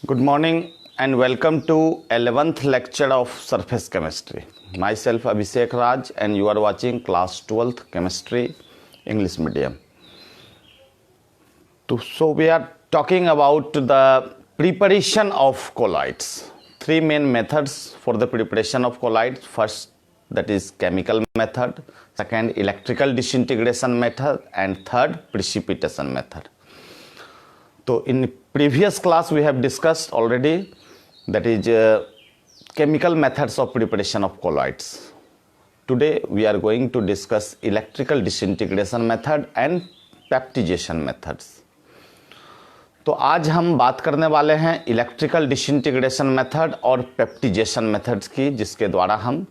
Good morning and welcome to 11th lecture of surface chemistry. Myself Abhishek Raj and you are watching class 12th chemistry English medium. So we are talking about the preparation of colloids. Three main methods for the preparation of colloids. First, that is chemical method. Second, electrical disintegration method, and third, precipitation method. So in previous class we have discussed already, that is chemical methods of preparation of colloids. Today we are going to discuss electrical disintegration method and peptization methods. तो आज हम बात करने वाले हैं electrical disintegration method और पेप्टिजेशन methods की, जिसके द्वारा हम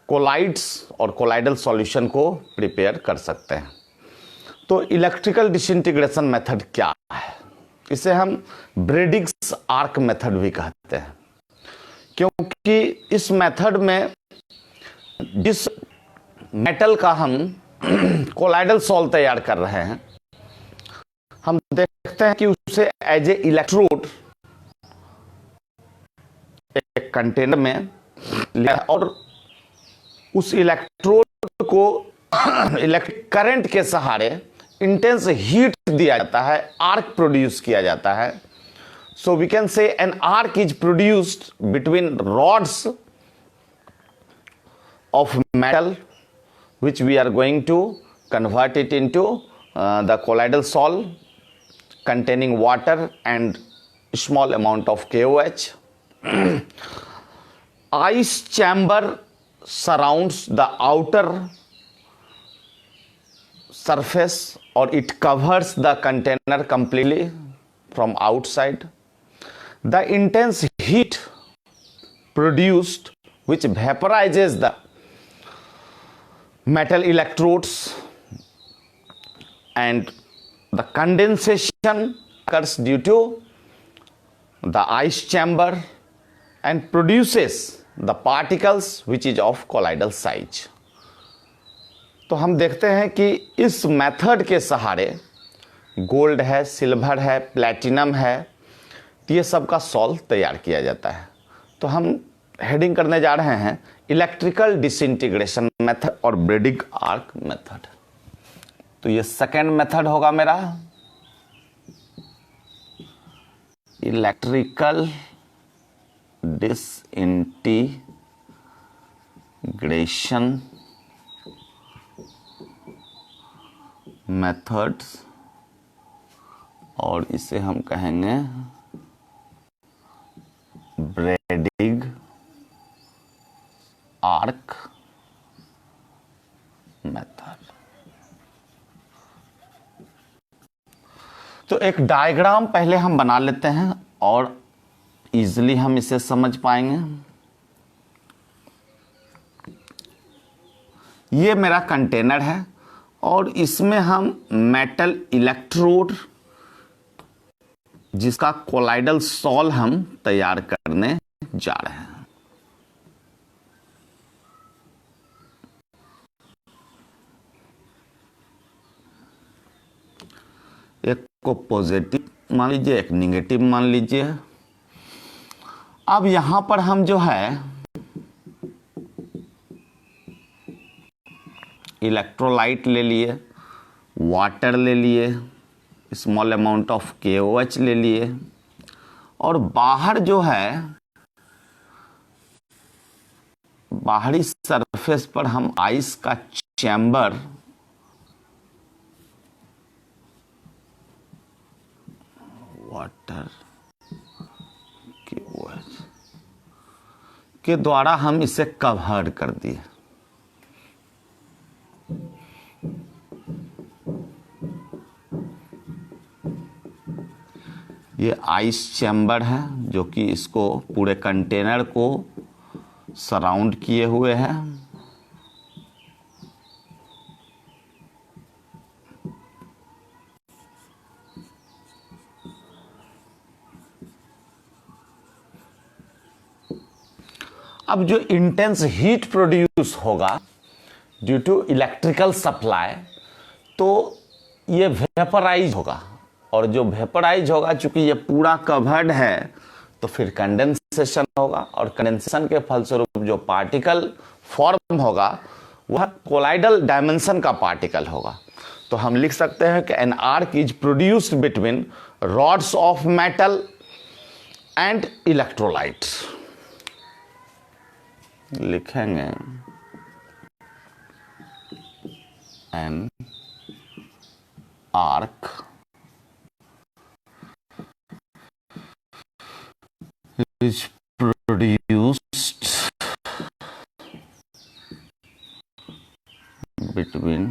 कोलाइड्स और कोलाइडल सॉल्यूशन को प्रिपेयर कर सकते हैं. तो इलेक्ट्रिकल डिसइंटीग्रेशन मेथड क्या है? इसे हम ब्रेडिग्स आर्क मेथड भी कहते हैं, क्योंकि इस मेथड में जिस मेटल का हम कोलाइडल सॉल्ट तैयार कर रहे हैं, हम देखते हैं कि उसे एज ए इलेक्ट्रोड एक कंटेनर में लिया और उस इलेक्ट्रोड को इलेक्ट्रिक करंट के सहारे इंटेंस हीट दिया जाता है, आर्क प्रोड्यूस किया जाता है. So we can say an arc is produced between rods of metal which we are going to convert it into the colloidal salt containing water and small amount of KOH. Ice chamber surrounds the outer surface, or it covers the container completely from outside. The intense heat produced, which vaporizes the metal electrodes, and the condensation occurs due to the ice chamber and produces the particles which is of colloidal size. तो हम देखते हैं कि इस method के सहारे gold है, silver है, प्लैटिनम है, ये सब का सॉल्ट तैयार किया जाता है. तो हम हेडिंग करने जा रहे हैं इलेक्ट्रिकल डिसइंटीग्रेशन मेथड और ब्रेडिग आर्क मेथड. तो ये सेकेंड मेथड होगा मेरा, इलेक्ट्रिकल डिसइंटीग्रेशन मेथड्स, और इसे हम कहेंगे ब्रेडिग आर्क मेथड. तो एक डायग्राम पहले हम बना लेते हैं और इजीली हम इसे समझ पाएंगे. ये मेरा कंटेनर है और इसमें हम मेटल इलेक्ट्रोड, जिसका कोलाइडल सॉल्ट हम तैयार करने जा रहे हैं. एक को पॉजिटिव मान लीजिए, एक निगेटिव मान लीजिए. अब यहां पर हम जो है इलेक्ट्रोलाइट ले लिए, वाटर ले लिए, स्मॉल अमाउंट ऑफ KOH ले लिए, और बाहर जो है बाहरी सरफेस पर हम आइस का चैम्बर वाटर KOH के द्वारा हम इसे कवर कर दिए. ये आइस चैम्बर है जो कि इसको पूरे कंटेनर को सराउंड किए हुए है. अब जो इंटेंस हीट प्रोड्यूस होगा ड्यू टू इलेक्ट्रिकल सप्लाई, तो ये वेपराइज होगा. और जो वेपराइज होगा, चूंकि ये पूरा कवर्ड है, तो फिर कंडेंसेशन होगा, और कंडेंसेशन के फलस्वरूप जो पार्टिकल फॉर्म होगा वह कोलाइडल डायमेंशन का पार्टिकल होगा। तो हम लिख सकते हैं कि an arc is produced between rods of metal and electrolyte. लिखेंगे an arc is produced between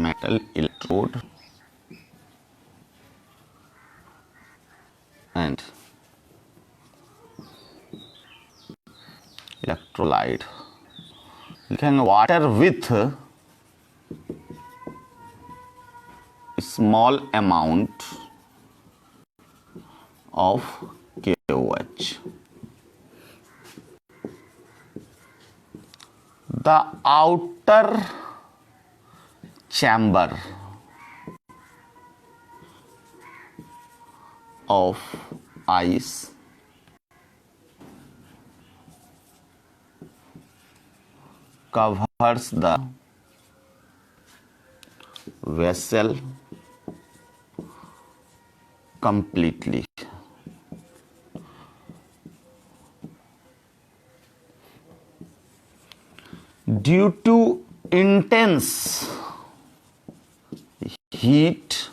metal electrode and electrolyte. लिखेंगे water with small amount of KOH. The outer chamber of ice covers the vessel completely. Due to intense heat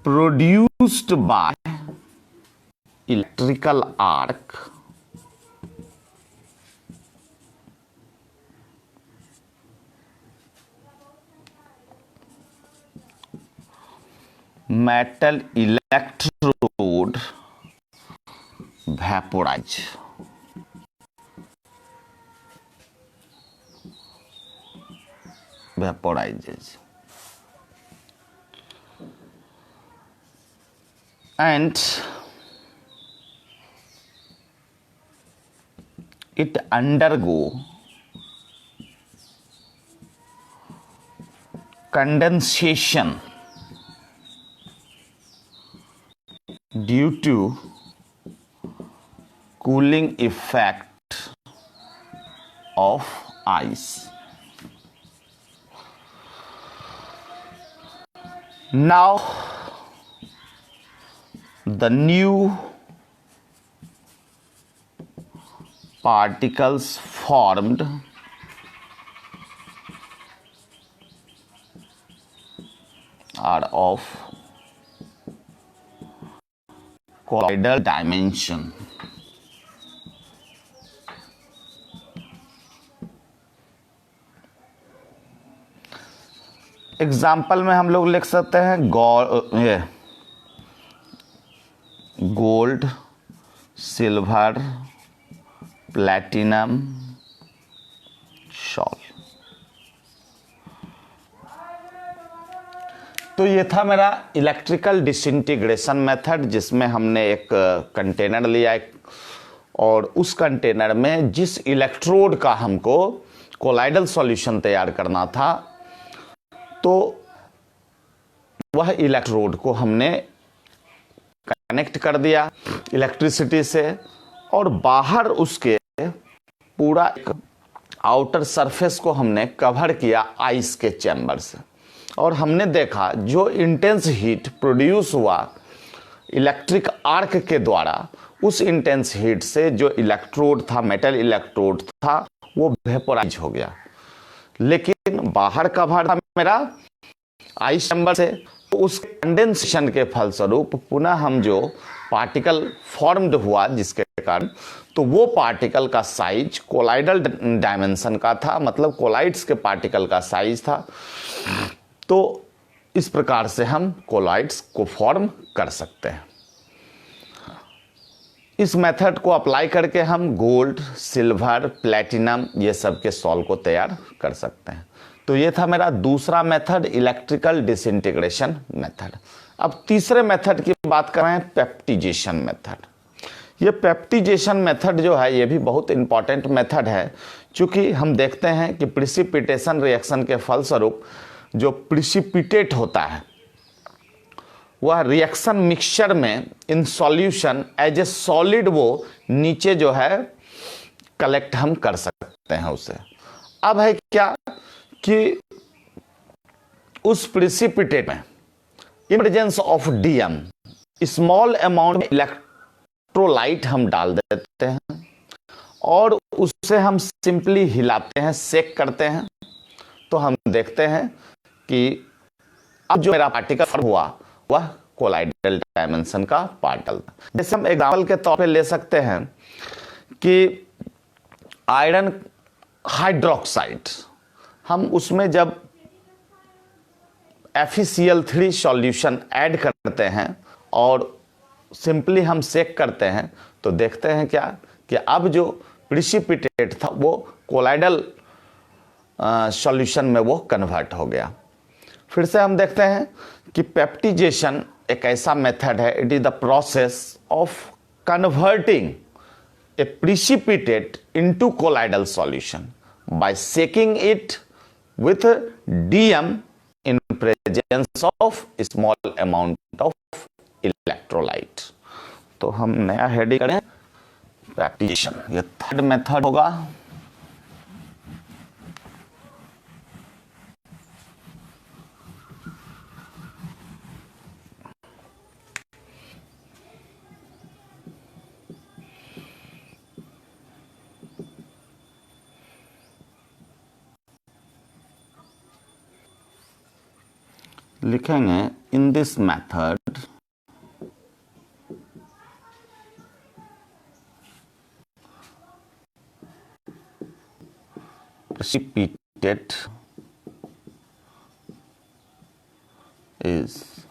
produced by electrical arc, metal electrode vaporize. Vaporizes and it undergo condensation due to cooling effect of ice. Now the new particles formed are of colloidal dimension. Example में हम लोग लिख सकते हैं gold, silver, platinum, shawl. तो ये था मेरा इलेक्ट्रिकल डिसइंटीग्रेशन मेथड, जिसमें हमने एक कंटेनर लिया और उस कंटेनर में जिस इलेक्ट्रोड का हमको कोलाइडल सॉल्यूशन तैयार करना था, तो वह इलेक्ट्रोड को हमने कनेक्ट कर दिया इलेक्ट्रिसिटी से, और बाहर उसके पूरा एक आउटर सरफेस को हमने कवर किया आइस के चैम्बर से, और हमने देखा जो इंटेंस हीट प्रोड्यूस हुआ इलेक्ट्रिक आर्क के द्वारा, उस इंटेंस हीट से जो इलेक्ट्रोड था, मेटल इलेक्ट्रोड था, वो वेपोराइज हो गया। लेकिन बाहर कवर था मेरा आइस चैम्बर से, तो उस कंडेंसेशन के फलस्वरूप पुनः हम जो पार्टिकल फॉर्म्ड हुआ जिसके कारण, तो वो पार्टिकल का साइज कोलाइडल डायमेंशन का था, मतलब कोलाइड्स के पार्टिकल का साइज था। तो इस प्रकार से हम कोलाइड्स को फॉर्म कर सकते हैं। इस मेथड को अप्लाई करके हम गोल्ड, सिल्वर, प्लैटिनम ये सब के सॉल को तैयार कर सकते हैं। तो ये था मेरा दूसरा मेथड, इलेक्ट्रिकल डिसइंटीग्रेशन मेथड। अब तीसरे मेथड की बात कर रहे हैं, पेप्टिजेशन मेथड। ये पेप्टिजेशन मेथड जो है, ये भी बहुत इंपॉर्टेंट मेथड है, क्योंकि हम देखते हैं कि प्रिसिपिटेशन रिएक्शन के फलस्वरूप जो प्रिसिपिटेट होता है वह रिएक्शन मिक्सचर में in solution as a solid वो नीचे जो है कलेक्ट हम कर सकते हैं उसे। अब है क्या कि उस प्रिसिपिटेट में in presence of DM small amount में इलेक्ट्रोलाइट हम डाल देते हैं और उससे हम सिंपली हिलाते हैं, सेक करते हैं, तो हम देखते हैं कि अब जो मेरा पार्टिकल फॉर्म हुआ वह कोलाइडल डायमेंशन का पार्टिकल। जैसे हम एग्जांपल के तौर पे ले सकते हैं कि आयरन हाइड्रोक्साइड, हम उसमें जब FeCl3 सॉल्यूशन ऐड करते हैं और सिंपली हम सेक करते हैं तो देखते हैं क्या कि अब जो प्रिसिपिटेट था वो कोलाइडल सॉल्यूशन में वो कन्वर्ट हो गया। फिर से हम देखते हैं कि पेप्टिजेशन एक ऐसा मेथड है, it is the process of converting a precipitate into colloidal solution by shaking it with DM in presence of small amount of electrolyte। तो हम नया हेडिंग करें पेप्टिजेशन, ये थर्ड मेथड होगा। लिखेंगे in this method precipitate is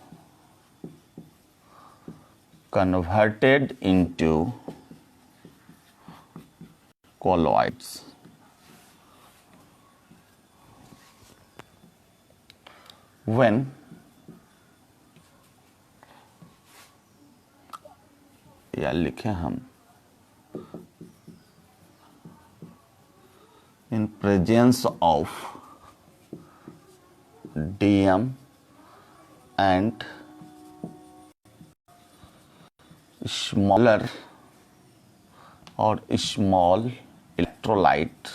converted into colloids when या लिखें हम in presence of DM and smaller or small electrolyte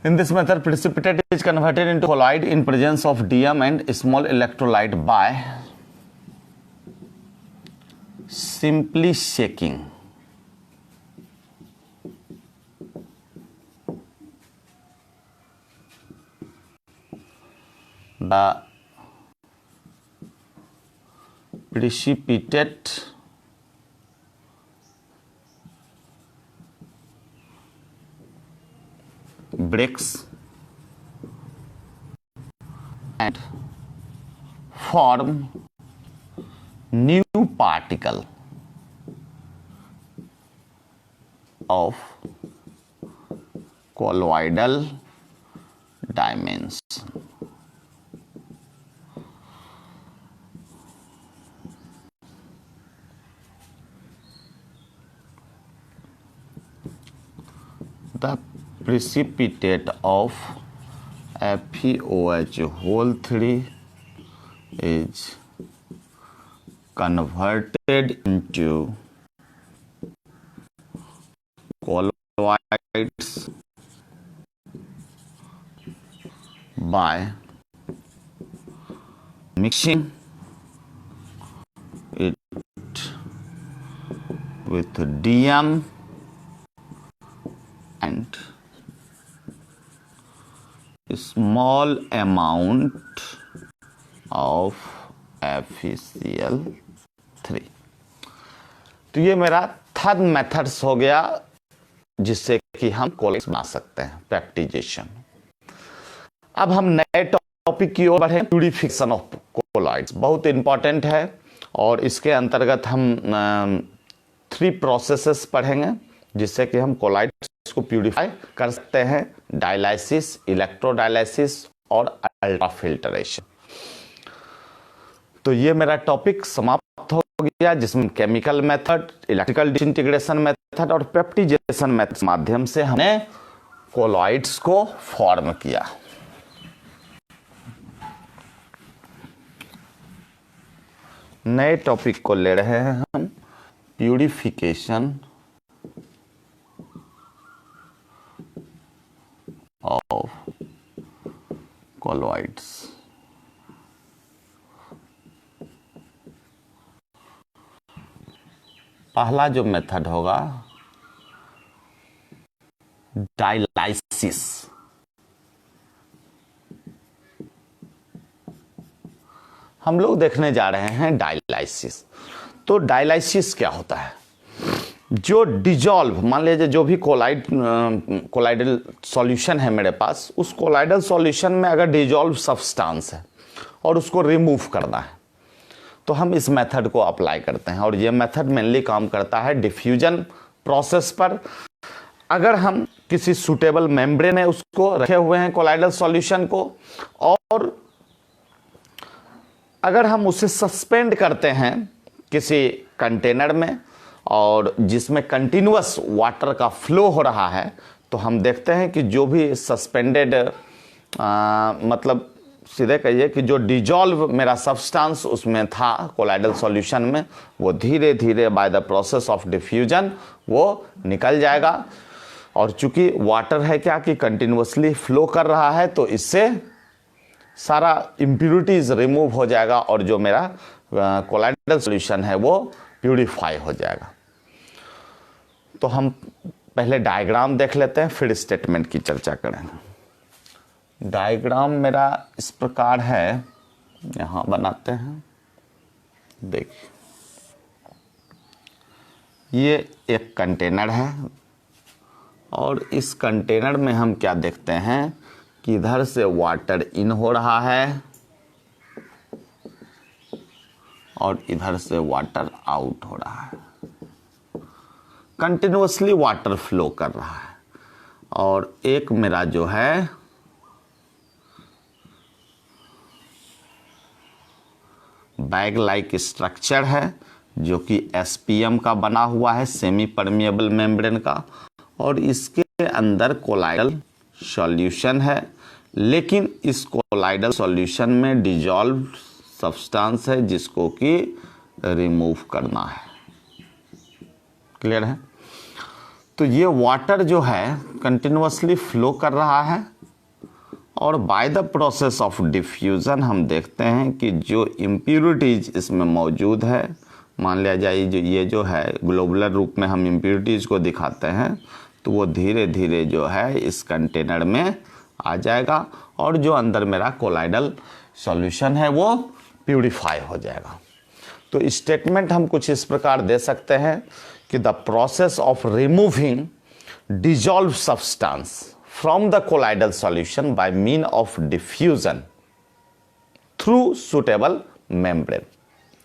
in this method precipitate is converted into colloid in presence of DM and small electrolyte by simply shaking the precipitate breaks and form new particle of colloidal dimension। The precipitate of FeOH3 is converted into colloids by mixing it with DM and small amount of FeCl3। तो ये मेरा third methods हो गया जिससे कि हम collides बना सकते हैं, पेप्टिजेशन। अब हम नए टॉपिक की ओर बढ़े, प्यूरिफिकेशन ऑफ कोलाइड्स बहुत इंपॉर्टेंट है और इसके अंतर्गत हम 3 प्रोसेसेस पढ़ेंगे जिससे कि हम कोलाइड्स को प्यूरिफाई कर सकते हैं, डायलाइसिस, इलेक्ट्रोडायलाइसिस और अल्ट्रा फिल्टरेशन। तो ये मेरा टॉपिक समाप्त समाप्त हो गया, जिसमें chemical method, electrical disintegration method और पेप्टिजेशन मेथड के माध्यम से हमने कोलॉइड्स को फॉर्म किया। नए टॉपिक को ले रहे हैं हम, प्यूरिफिकेशन ऑफ कोलॉइड्स। पहला जो मेथड होगा डायलाइसिस। हम लोग देखने जा रहे हैं डायलाइसिस। तो डायलाइसिस क्या होता है? जो डिजॉल्व, मान लीजिए जो भी कोलाइडल सॉल्यूशन है मेरे पास, उस कोलाइडल सॉल्यूशन में अगर डिजॉल्व सब्सटेंस है और उसको रिमूव करना है तो हम इस मेथड को अप्लाई करते हैं। और ये मेथड मेनली काम करता है डिफ्यूजन प्रोसेस पर। अगर हम किसी सूटेबल मेम्ब्रेन में उसको रखे हुए हैं कोलाइडल सॉल्यूशन को, और अगर हम उसे सस्पेंड करते हैं किसी कंटेनर में और जिसमें कंटिन्यूअस वाटर का फ्लो हो रहा है, तो हम देखते हैं कि जो भी सस्पेंडेड मतलब सीधे कहिए कि जो डिजॉल्व मेरा सब्सटेंस उसमें था कोलाइडल सॉल्यूशन में, वो धीरे धीरे by the process of diffusion वो निकल जाएगा। और चूंकि वाटर है क्या कि कंटिन्यूअसली फ्लो कर रहा है, तो इससे सारा इम्प्यूरिटीज रिमूव हो जाएगा और जो मेरा कोलाइडल सॉल्यूशन है वो प्यूरिफाई हो जाएगा। तो हम पहले डायग्राम देख लेते हैं, फिर स्टेटमेंट की चर्चा करेंगे। डायग्राम मेरा इस प्रकार है, यहाँ बनाते हैं। देखिए, ये एक कंटेनर है और इस कंटेनर में हम क्या देखते हैं कि इधर से वाटर इन हो रहा है और इधर से वाटर आउट हो रहा है। कंटिन्यूअसली वाटर फ्लो कर रहा है। और एक मेरा जो है बैग लाइक स्ट्रक्चर है जो कि एसपीएम का बना हुआ है, सेमी परमिएबल मेम्ब्रेन का, और इसके अंदर कोलाइडल सॉल्यूशन है। लेकिन इस कोलाइडल सॉल्यूशन में डिजॉल्व सब्सटेंस है जिसको कि रिमूव करना है। क्लियर है? तो ये वाटर जो है कंटिन्यूअसली फ्लो कर रहा है और by the process of diffusion हम देखते हैं कि जो इम्प्यूरिटीज इसमें मौजूद है, मान लिया जाए जो ये जो है ग्लोबुलर रूप में हम इम्प्यूरिटीज को दिखाते हैं, तो वो धीरे धीरे जो है इस कंटेनर में आ जाएगा और जो अंदर मेरा कोलाइडल सॉल्यूशन है वो प्यूरिफाई हो जाएगा। तो स्टेटमेंट हम कुछ इस प्रकार दे सकते हैं कि the process of removing dissolve substance from the colloidal solution by mean of diffusion through suitable membrane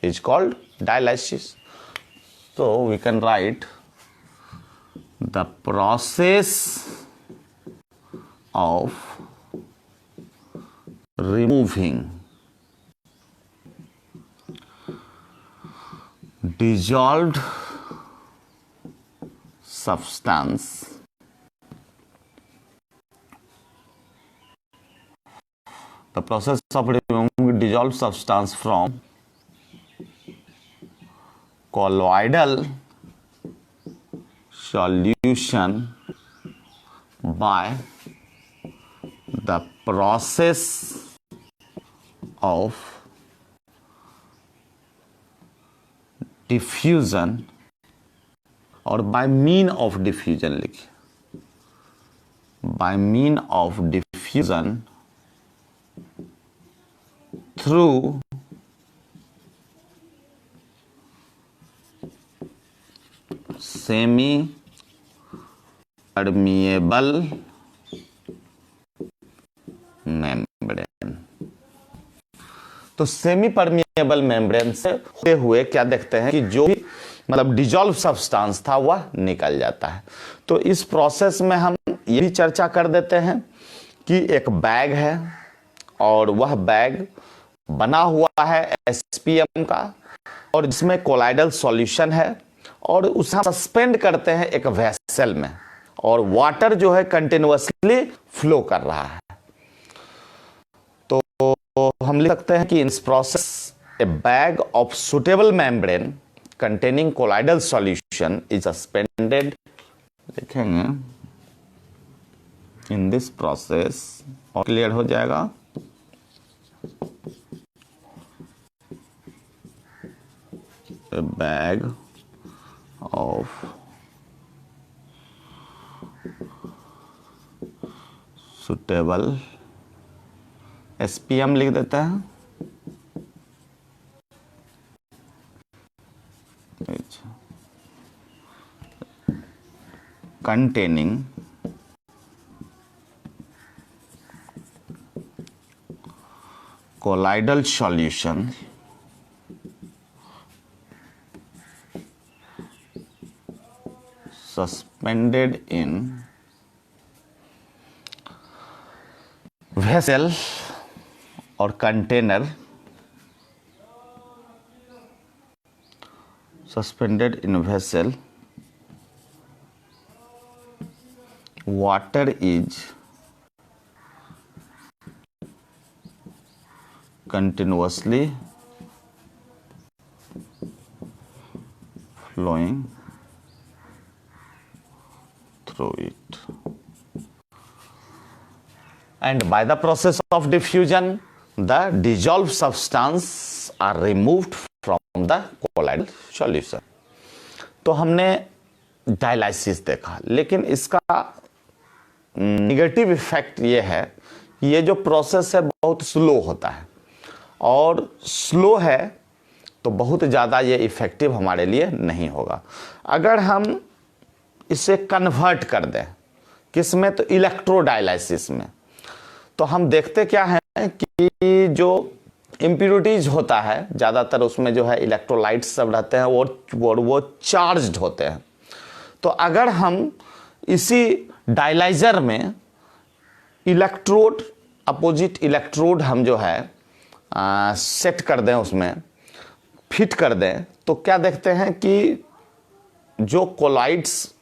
is called dialysis. So we can write the process of removing dissolved substance the process of removing dissolved substance from colloidal solution by the process of diffusion और by mean of diffusion लिखिए, by mean of diffusion through semi permeable membrane। तो semi permeable membrane से होते हुए क्या देखते हैं कि जो भी मतलब डिजॉल्व सब्सटेंस था वह निकल जाता है। तो इस प्रोसेस में हम ये भी चर्चा कर देते हैं कि एक बैग है और वह बैग बना हुआ है एसपीएम का, और जिसमें कोलाइडल सॉल्यूशन है और उसे सस्पेंड करते हैं एक वेसल में और वाटर जो है कंटिन्यूअसली फ्लो कर रहा है। तो हम लिख सकते हैं कि in this process A bag of suitable membrane containing colloidal solution is suspended, लिखेंगे in this process, और क्लियर हो जाएगा। A bag of suitable, SPM लिख देते हैं, containing colloidal solution suspended in vessel or container, suspended in vessel, water is continuously flowing through it, and by the process of diffusion the dissolved substance are removed from the colloidal solution। तो हमने dialysis देखा, लेकिन इसका negative effect ये है कि ये जो प्रोसेस है बहुत स्लो होता है, और स्लो है तो बहुत ज़्यादा ये इफेक्टिव हमारे लिए नहीं होगा। अगर हम इसे कन्वर्ट कर दें किस में, तो इलेक्ट्रोडायलाइसिस में, तो हम देखते क्या है कि जो इम्प्यूरिटीज होता है ज़्यादातर उसमें जो है इलेक्ट्रोलाइट्स सब रहते हैं वो चार्ज्ड होते हैं। तो अगर हम इसी डायलाइजर में इलेक्ट्रोड, अपोजिट इलेक्ट्रोड हम जो है सेट कर दें, उसमें फिट कर दें, तो क्या देखते हैं कि जो कोलाइड्स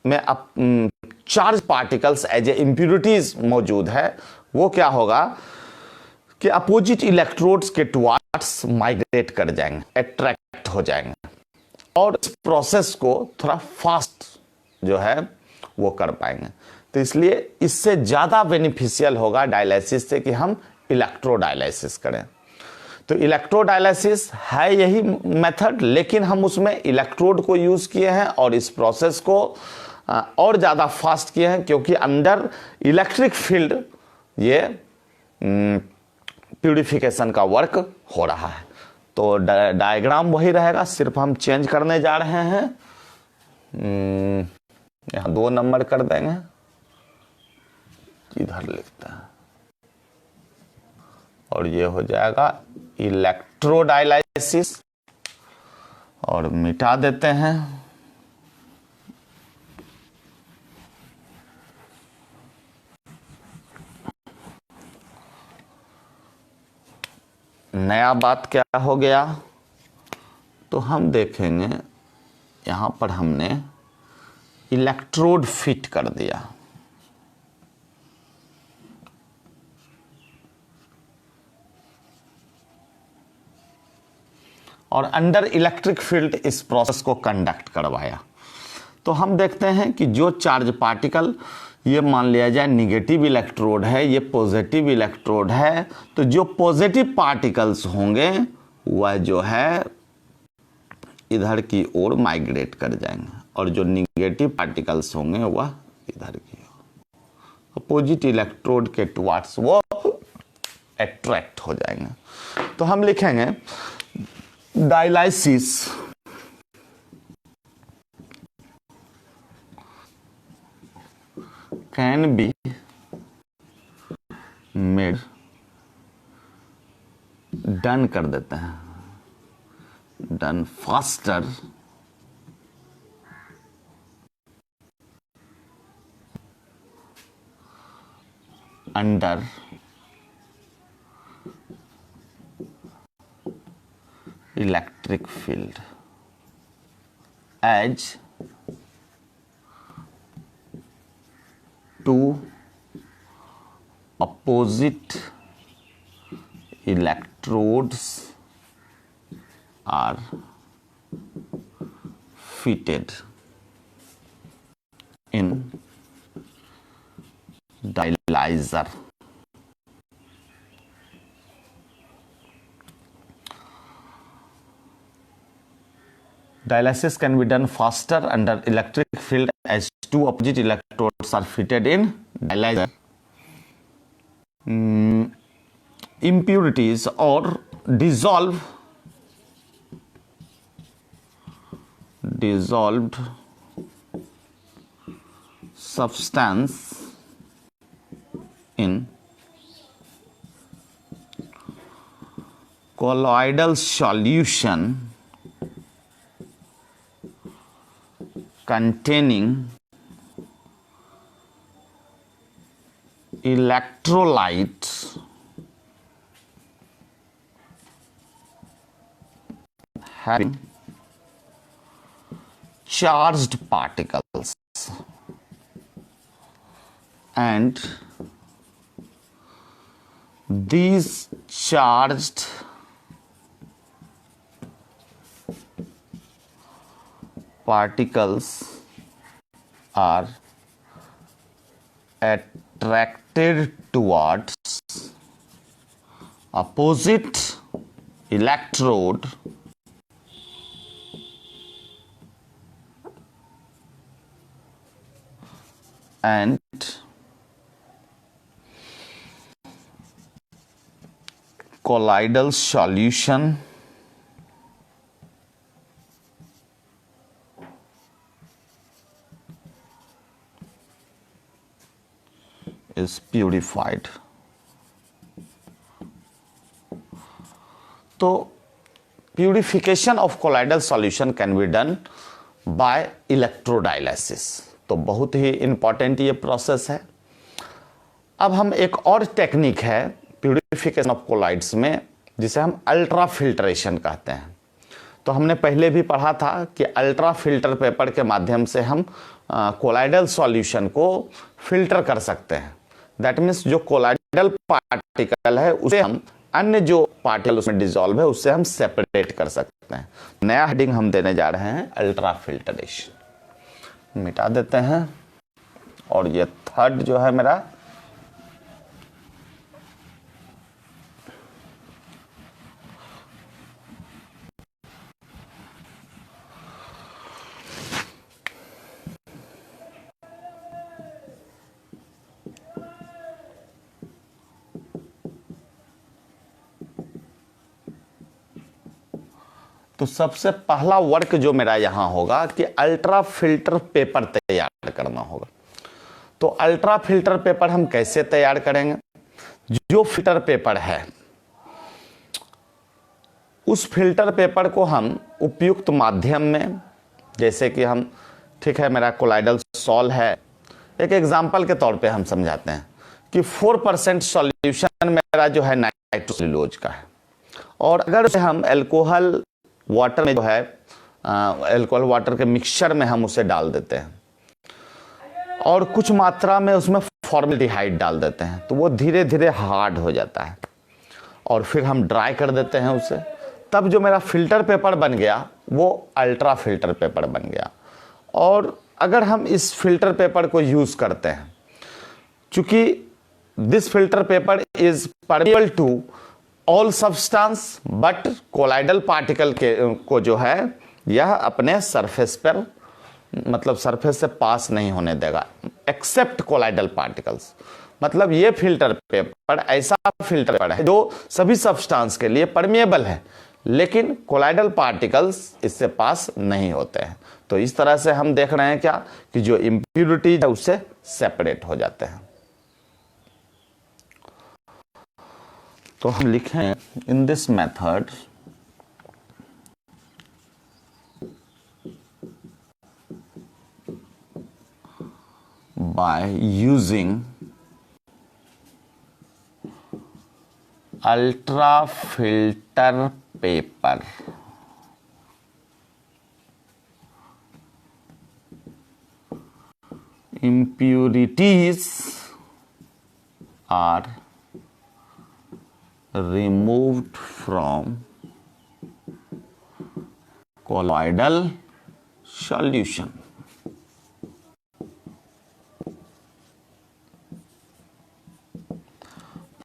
में charge particles as a impurities मौजूद है, वो क्या होगा कि अपोजिट इलेक्ट्रोड्स के टुवार्ड्स माइग्रेट कर जाएंगे, अट्रैक्ट हो जाएंगे, और इस प्रोसेस को थोड़ा फास्ट जो है वो कर पाएंगे। तो इसलिए इससे ज़्यादा बेनिफिशियल होगा डायलाइसिस से कि हम इलेक्ट्रोडायलाइसिस करें। तो इलेक्ट्रोडायलाइसिस है यही मेथड, लेकिन हम उसमें इलेक्ट्रोड को यूज़ किए हैं और इस प्रोसेस को और ज़्यादा फास्ट किए हैं, क्योंकि अंडर इलेक्ट्रिक फील्ड ये प्यूरिफिकेशन का वर्क हो रहा है। तो डायग्राम वही रहेगा, सिर्फ हम चेंज करने जा रहे हैं। यहाँ 2 नंबर कर देंगे, इधर लिखते हैं, और ये हो जाएगा इलेक्ट्रोडायलाइसिस, और मिटा देते हैं। नया बात क्या हो गया, तो हम देखेंगे यहाँ पर हमने इलेक्ट्रोड फिट कर दिया, और अंडर इलेक्ट्रिक फील्ड इस प्रोसेस को कंडक्ट करवाया। तो हम देखते हैं कि जो चार्ज पार्टिकल, ये मान लिया जाए निगेटिव इलेक्ट्रोड है, ये पॉजिटिव इलेक्ट्रोड है, तो जो पॉजिटिव पार्टिकल्स होंगे वह जो है इधर की ओर माइग्रेट कर जाएंगे, और जो निगेटिव पार्टिकल्स होंगे वह इधर की ओर अपोजिट इलेक्ट्रोड के टुवार्ड्स वो अट्रैक्ट हो जाएंगे। तो हम लिखेंगे dialysis can be made, done कर देते हैं, done faster under electric field as two opposite electrodes are fitted in dialyzer. Dialysis can be done faster under electric field as two opposite electrodes are fitted in dialyzer. Impurities or dissolved substance in colloidal solution containing electrolyte having charged particles and these charged particles are attracted towards opposite electrode and colloidal solution is purified. तो purification of colloidal solution can be done by electrodialysis. तो बहुत ही important ये process है. अब हम एक और technique है प्यूरिफिकेशन ऑफ कोलाइड्स में जिसे हम अल्ट्रा फिल्ट्रेशन कहते हैं. तो हमने पहले भी पढ़ा था कि अल्ट्रा फिल्टर पेपर के माध्यम से हम कोलाइडल सॉल्यूशन को फिल्टर कर सकते हैं. दैट मीन्स जो कोलाइडल पार्टिकल है उसे हम अन्य जो पार्टिकल उसमें डिसॉल्व है उससे हम सेपरेट कर सकते हैं. नया हेडिंग हम देने जा रहे हैं अल्ट्रा फिल्ट्रेशन. मिटा देते हैं और ये थर्ड जो है मेरा तो सबसे पहला वर्क जो मेरा यहां होगा कि अल्ट्रा फिल्टर पेपर तैयार करना होगा. तो अल्ट्रा फिल्टर पेपर हम कैसे तैयार करेंगे? जो फिल्टर पेपर है उस फिल्टर पेपर को हम उपयुक्त माध्यम में, जैसे कि हम ठीक है मेरा कोलाइडल सॉल है, एक एग्जांपल के तौर पे हम समझाते हैं कि 4% सॉल्यूशन मेरा जो है नाइट्रोसेल्यूलोज का है और अगर उसे हम अल्कोहल वाटर में जो है अल्कोहल वाटर के मिक्सचर में हम उसे डाल देते हैं और कुछ मात्रा में उसमें फॉर्मल्डिहाइड डाल देते हैं तो वो धीरे धीरे हार्ड हो जाता है और फिर हम ड्राई कर देते हैं उसे. तब जो मेरा फिल्टर पेपर बन गया वो अल्ट्रा फिल्टर पेपर बन गया. और अगर हम इस फिल्टर पेपर को यूज करते हैं, चूंकि this filter paper is permeable to all substance but colloidal particle को जो है यह अपने सरफेस पर मतलब सरफेस से पास नहीं होने देगा एक्सेप्ट कोलाइडल पार्टिकल्स. मतलब ये फिल्टर पेपर ऐसा फिल्टर पेपर है जो सभी सब्सटेंस के लिए परमिएबल है लेकिन कोलाइडल पार्टिकल्स इससे पास नहीं होते हैं. तो इस तरह से हम देख रहे हैं क्या कि जो इम्प्यूरिटीज है उससे सेपरेट हो जाते हैं. तो हम लिखें in this method by using ultra filter paper impurities are removed from colloidal solution.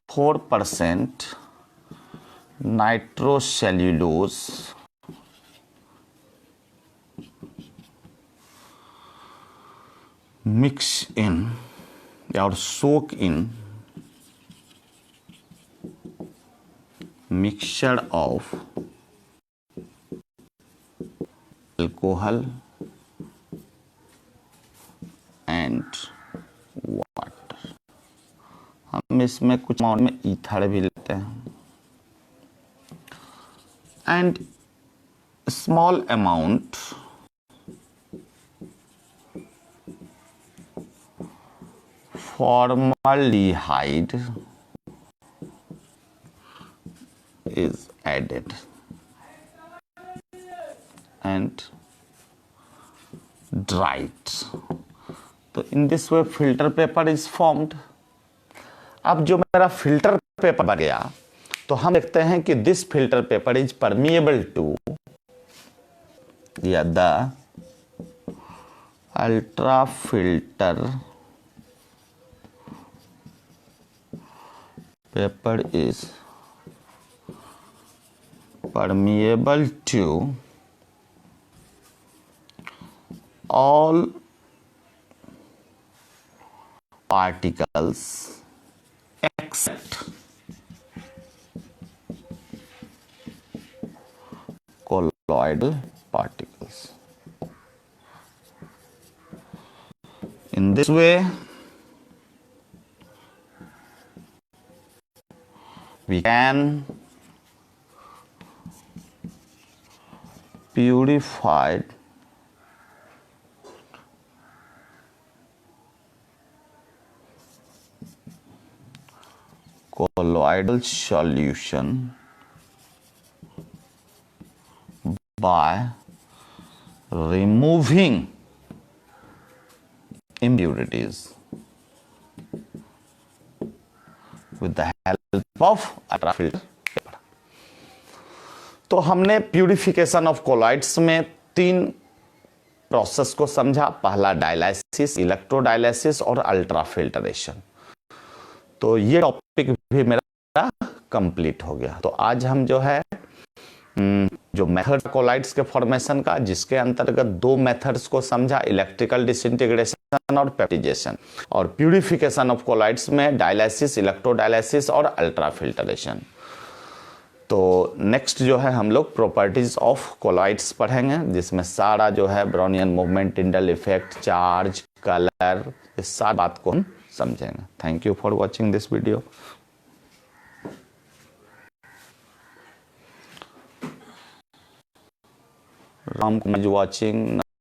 Four percent nitrocellulose mix in or soak in mixture of alcohol and water. हम इसमें कुछ अमाउंट में ईथर भी लेते हैं and small amount formaldehyde is added and dried. तो in this way filter paper is formed. अब जो मेरा फिल्टर पेपर बन गया तो हम देखते हैं कि this filter paper is permeable to या the ultra filter paper is permeable to all particles except colloidal particles. In this way, we can purify colloidal solution by removing impurities with the help of ultrafilter paper. तो हमने purification of colloids में 3 process को समझा. पहला dialysis, इलेक्ट्रोडायलाइसिस और अल्ट्राफिल्टरेशन. तो ये topic भी मेरा कंप्लीट हो गया. तो आज हम जो है जो मेथड कोलॉइड्स के फॉर्मेशन का, जिसके अंतर्गत 2 मेथड्स को समझा, इलेक्ट्रिकल डिसइंटीग्रेशन और पेप्टिजेशन, और प्यूरिफिकेशन ऑफ कोलॉइड्स में डायलाइसिस, इलेक्ट्रोडायलाइसिस और अल्ट्राफिल्टरेशन. तो नेक्स्ट जो है हम लोग प्रॉपर्टीज ऑफ कोलॉइड्स पढ़ेंगे, जिसमें सारा जो है Brownian movement, Tyndall effect, charge, colour, इस सारी बात को हम समझेंगे. Thank you for watching this video. Ram is watching.